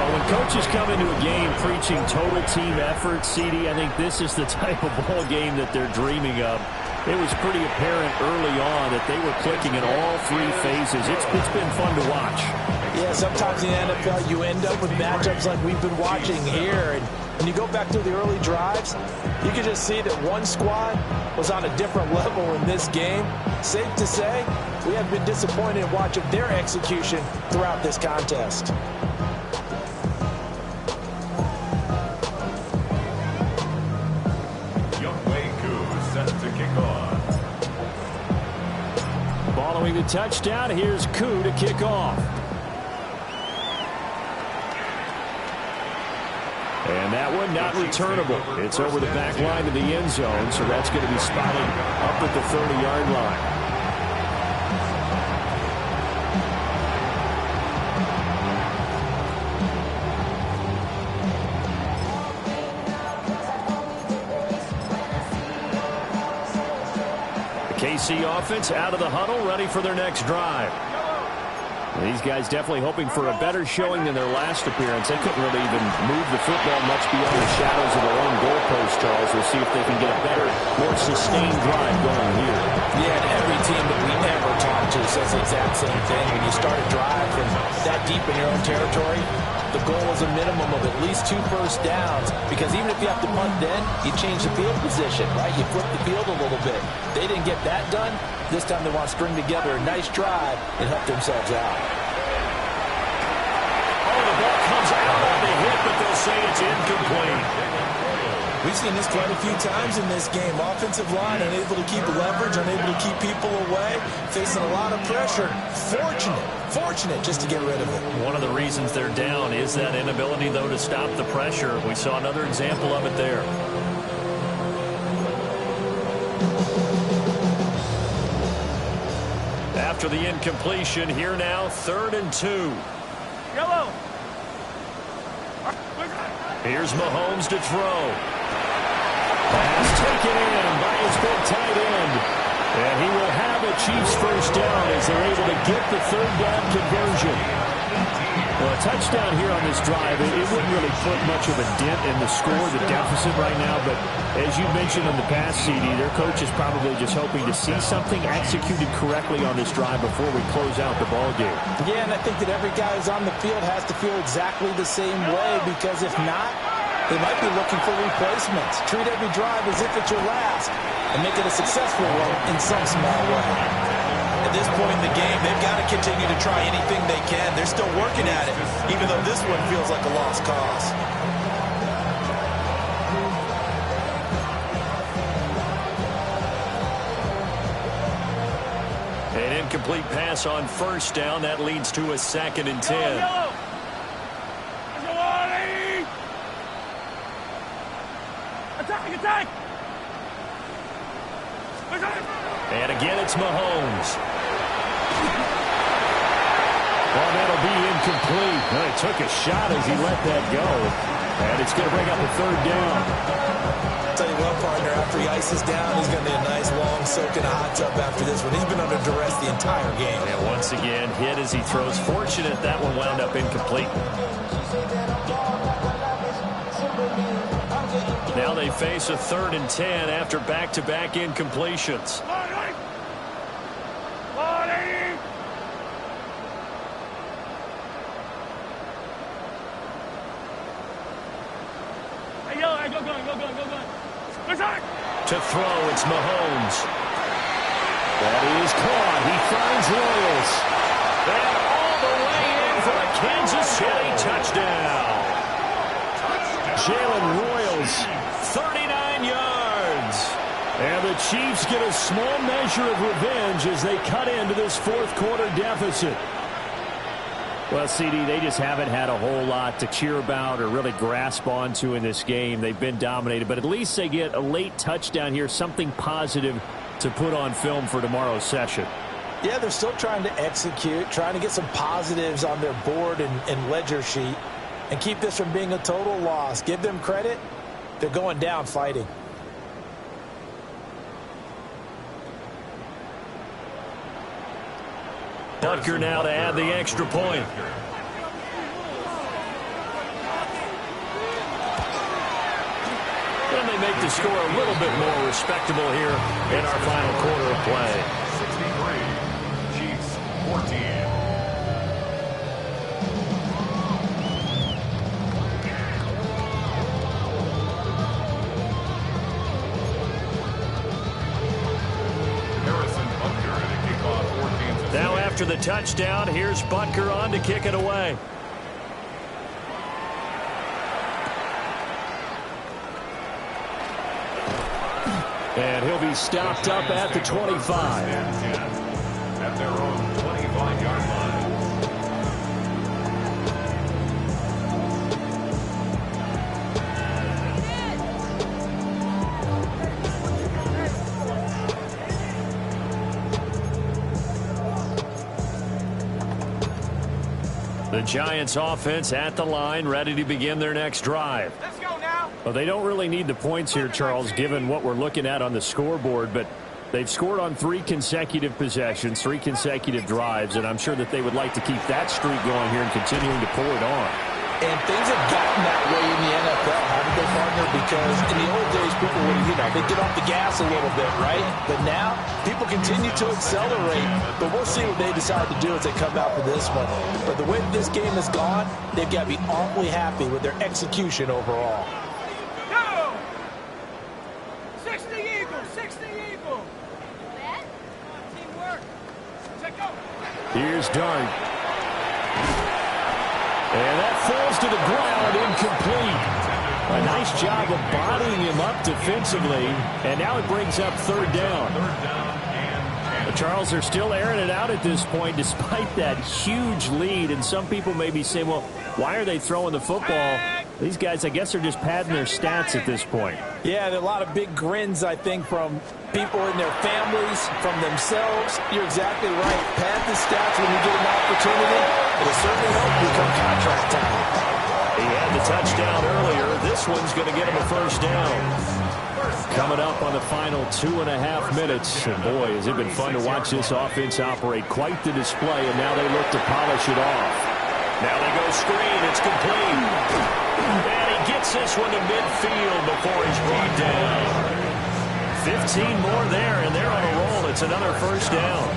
Well, when coaches come into a game preaching total team effort, CD, I think this is the type of ball game that they're dreaming of. It was pretty apparent early on that they were clicking in all three phases. It's been fun to watch. Yeah, sometimes in the NFL you end up with matchups like we've been watching here. And when you go back through the early drives, you can just see that one squad was on a different level in this game. Safe to say, we have been disappointed in watching their execution throughout this contest. Following the touchdown, here's Koo to kick off. And that one not returnable. It's over the back line of the end zone, so that's going to be spotted up at the 30-yard line. KC offense out of the huddle, ready for their next drive. These guys definitely hoping for a better showing than their last appearance. They couldn't really even move the football much beyond the shadows of their own goalpost, Charles. We'll see if they can get a better, more sustained drive going here. Yeah, and every team that we ever talk to says the exact same thing. When you start a drive from that deep in your own territory, the goal is a minimum of at least 2 first downs, because even if you have to punt then, you change the field position, right? You flip the field a little bit. They didn't get that done. This time they want to string together a nice drive and help themselves out. Oh, the ball comes out on the hit, but they'll say it's incomplete. We've seen this quite a few times in this game. Offensive line unable to keep leverage, unable to keep people away, facing a lot of pressure. Fortunate just to get rid of it. One of the reasons they're down is that inability, though, to stop the pressure. We saw another example of it there. After the incompletion, here now, 3rd and 2. Yellow. Here's Mahomes to throw. Pass taken in by his big tight end. And he will have a Chiefs first down as they're able to get the 3rd down conversion. Well, a touchdown here on this drive, it wouldn't really put much of a dent in the score, the deficit right now. But as you mentioned in the past, CD, their coach is probably just hoping to see something executed correctly on this drive before we close out the ball game. Yeah, and I think that every guy who's on the field has to feel exactly the same way, because if not, they might be looking for replacements. Treat every drive as if it's your last and make it a successful one in some small way. At this point in the game, they've got to continue to try anything they can. They're still working at it, even though this one feels like a lost cause. An incomplete pass on first down. That leads to a 2nd and 10. Yellow. Attack! And again, it's Mahomes. Well, that'll be incomplete. Well, he took a shot as he let that go. And it's going to bring up a 3rd down. I'll tell you what, partner, after he ices down, he's going to need a nice long soak in a hot tub after this one. He's been under duress the entire game. And once again, hit as he throws. Fortunate that one wound up incomplete. Now they face a 3rd and 10 after back-to-back incompletions. To throw, it's Mahomes. That is caught. He finds Royals. And all the way in for a Kansas City touchdown. Jalen Royals, 39 yards. And the Chiefs get a small measure of revenge as they cut into this 4th quarter deficit. Well, CD, they just haven't had a whole lot to cheer about or really grasp onto in this game. They've been dominated, but at least they get a late touchdown here, something positive to put on film for tomorrow's session? Yeah, they're still trying to execute, trying to get some positives on their board and ledger sheet and keep this from being a total loss. Give them credit. They're going down fighting. Butker now to add the extra point. And they make the score a little bit more respectable here in our final quarter of play. 63, Chiefs 14. Now after the touchdown, here's Butker on to kick it away. And he'll be stopped up at the 25. At their own 25-yard line. The Giants offense at the line, ready to begin their next drive. Let's go now. Well, they don't really need the points here, Charles, given what we're looking at on the scoreboard, but they've scored on 3 consecutive possessions, 3 consecutive drives, and I'm sure that they would like to keep that streak going here and continuing to pour it on. And things have gotten that way in the NFL. How did they partner? Because in the old days, people would, they'd get off the gas a little bit, right? But now, people continue to accelerate. But we'll see what they decide to do as they come out for this one. But the way this game has gone, they've got to be awfully happy with their execution overall. Go! 60 Eagles, 60 Eagles. Teamwork. Take go. Here's Dart. And that falls to the ground, incomplete. A nice job of bodying him up defensively, and now it brings up 3rd down. But Charles, they're still airing it out at this point despite that huge lead, and some people may be saying, well, why are they throwing the football? These guys, I guess, are just padding their stats at this point. Yeah, there are a lot of big grins, I think, from people in their families, from themselves. You're exactly right. Pad the stats when you get an opportunity. It'll certainly help you come contract time. He had the touchdown earlier. This one's going to get him a 1st down. Coming up on the final 2.5 minutes. And boy, has it been fun to watch this offense operate. Quite the display, and now they look to polish it off. Now they go screen. It's complete. And he gets this one to midfield before he's brought down. 15 more there, and they're on a roll. It's another 1st down.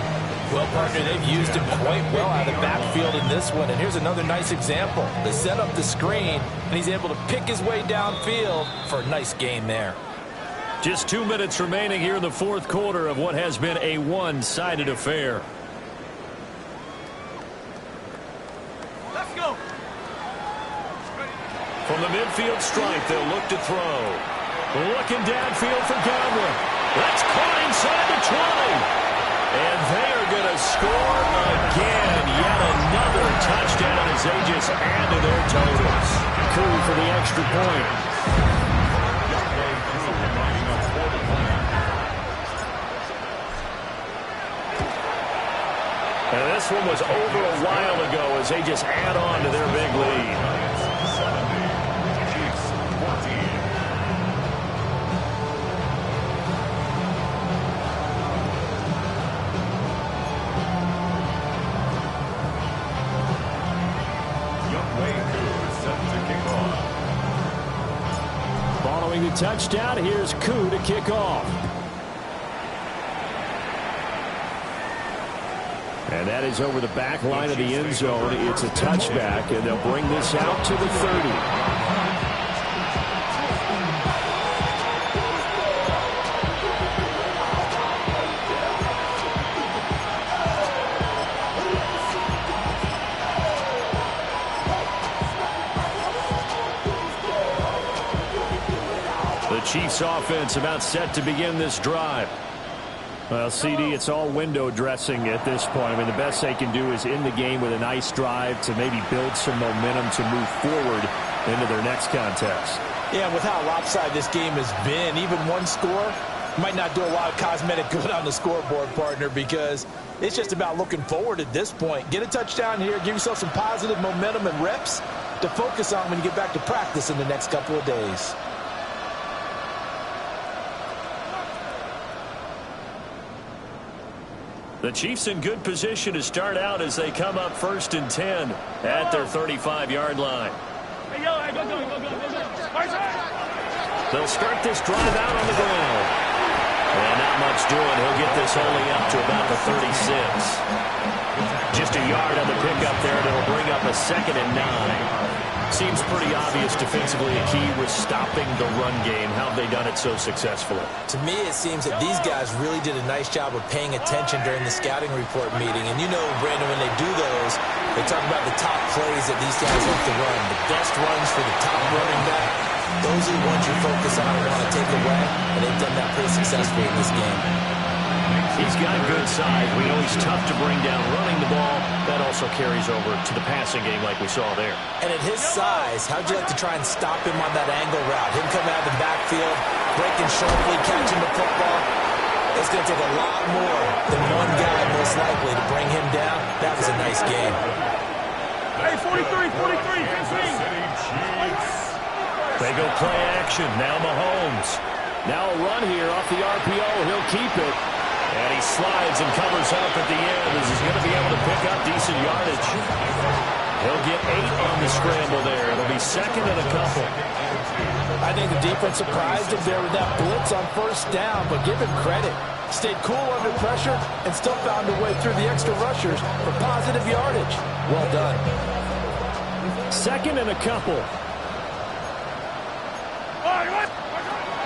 Well, partner, they've used him quite well out of the backfield in this one. And here's another nice example. They set up the screen, and he's able to pick his way downfield for a nice gain there. Just 2 minutes remaining here in the 4th quarter of what has been a one-sided affair. Let's go. From the midfield stripe, they'll look to throw. Looking downfield for Godwin. That's caught inside the 20. And they are going to score again. Yet another touchdown as they just add to their totals. Koo for the extra point. And this one was over a while ago as they just add on to their big lead. Following the touchdown, here's Koo to kick off. And that is over the back line of the end zone. It's a touchback, and they'll bring this out to the 30. Chiefs offense about set to begin this drive. Well, CD, it's all window dressing at this point. I mean, the best they can do is end the game with a nice drive to maybe build some momentum to move forward into their next contest. Yeah, with how lopsided this game has been, even one score Might not do a lot of cosmetic good on the scoreboard, partner, because it's just about looking forward at this point. Get a touchdown here, give yourself some positive momentum and reps to focus on when you get back to practice in the next couple of days. The Chiefs in good position to start out as they come up 1st and 10 at their 35-yard line. They'll start this drive out on the ground. And not much doing. He'll get this only up to about the 36. Just a yard on the pickup there, and it'll bring up a 2nd and 9. Seems pretty obvious defensively a key was stopping the run game. How have they done it so successfully? To me, it seems that these guys really did a nice job of paying attention during the scouting report meeting. And you know, Brandon, when they do those, they talk about the top plays that these guys have to run. The best runs for the top running back. Those are the ones you focus on and want to take away. And they've done that pretty successfully in this game. He's got good size. We know he's tough to bring down running the ball. That also carries over to the passing game like we saw there. And at his size, how'd you like to try and stop him on that angle route? Him coming out of the backfield, breaking sharply, catching the football. It's going to take a lot more than one guy, most likely, to bring him down. That was a nice game. Hey, 43, 15. They go play action. Now Mahomes. Now a run here off the RPO. He'll keep it. And he slides and covers up at the end as he's going to be able to pick up decent yardage. He'll get 8 on the scramble there. It'll be 2nd and a couple. I think the defense surprised him there with that blitz on 1st down, but give him credit. Stayed cool under pressure and still found a way through the extra rushers for positive yardage. Well done. 2nd and a couple.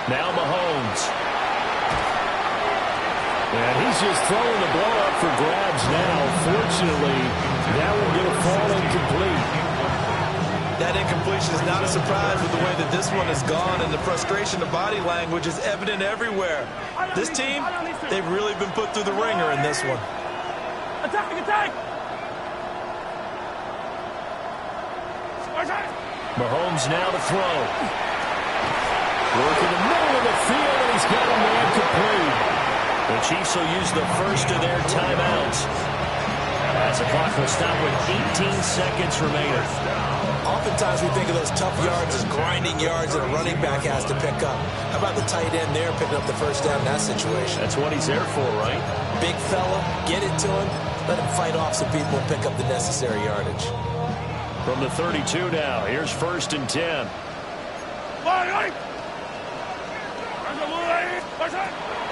Now Mahomes. And he's just throwing the ball up for grabs now. Fortunately, that will get a fall incomplete. That incompletion is not a surprise with the way that this one has gone, and the frustration, the body language is evident everywhere. This team, they've really been put through the ringer in this one. Attack! Mahomes now to throw. Working the middle of the field, and he's got a man complete. The Chiefs will use the first of their timeouts. As the clock will stop with 18 seconds remaining. Oftentimes we think of those tough yards as grinding yards that a running back has to pick up. How about the tight end there picking up the 1st down in that situation? That's what he's there for, right? Big fella, get it to him, let him fight off some people and pick up the necessary yardage. From the 32 now, here's 1st and 10.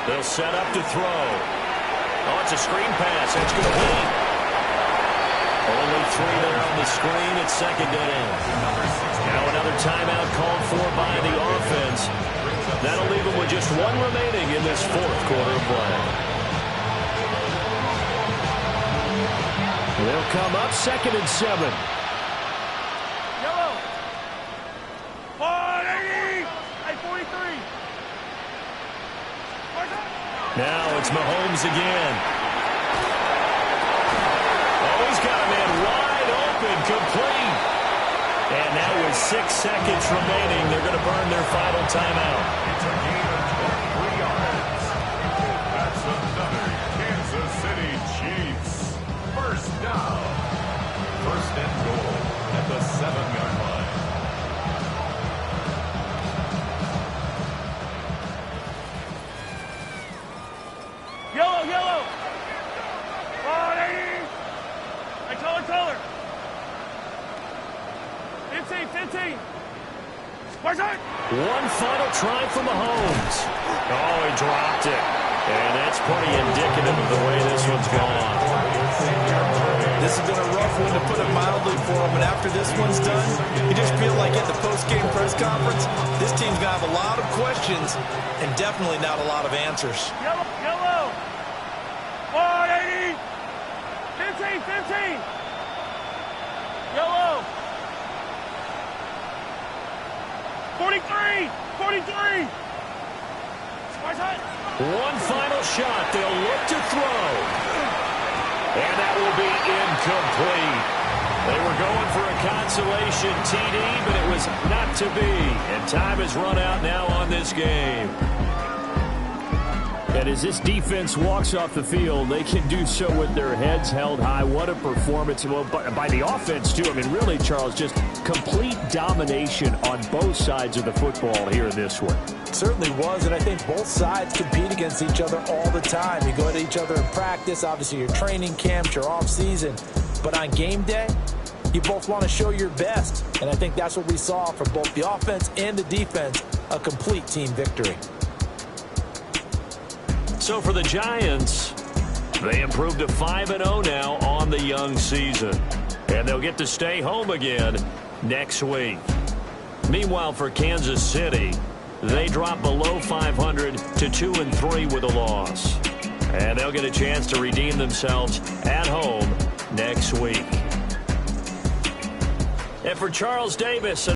They'll set up to throw. Oh, it's a screen pass. That's complete. Only 3 there on the screen. It's 2nd and 8. Now another timeout called for by the offense. That'll leave them with just 1 remaining in this 4th quarter of play. They'll come up 2nd and 7. Yellow. 180. Hey, 43. Now it's Mahomes again. Oh, he's got a man wide open, complete. And now with 6 seconds remaining, they're going to burn their final timeout. It's a gain of 23 yards. That's another Kansas City Chiefs. 1st down. 1st and goal at the 7-yard line. Yellow. 180. Hey, color. 15. One final try for Mahomes. Oh, he dropped it. And that's pretty indicative of the way this one's gone. This has been a rough one, to put it mildly, for him. And after this one's done, you just feel like at the post-game press conference, this team's going to have a lot of questions and definitely not a lot of answers. Yellow. 180. 15. Yellow. 43. One final shot. They'll look to throw. And that will be incomplete. They were going for a consolation TD, but it was not to be. And time has run out now on this game. And as this defense walks off the field, they can do so with their heads held high. What a performance. Well, by the offense, too. I mean, really, Charles, just complete domination on both sides of the football here in this one. Certainly was, and I think both sides compete against each other all the time. You go to each other in practice, obviously your training camps, your off-season. But on game day, you both want to show your best. And I think that's what we saw from both the offense and the defense, a complete team victory. So for the Giants, they improved to 5-0 now on the young season. And they'll get to stay home again next week. Meanwhile, for Kansas City, they drop below 500 to 2-3 with a loss. And they'll get a chance to redeem themselves at home next week. And for Charles Davis.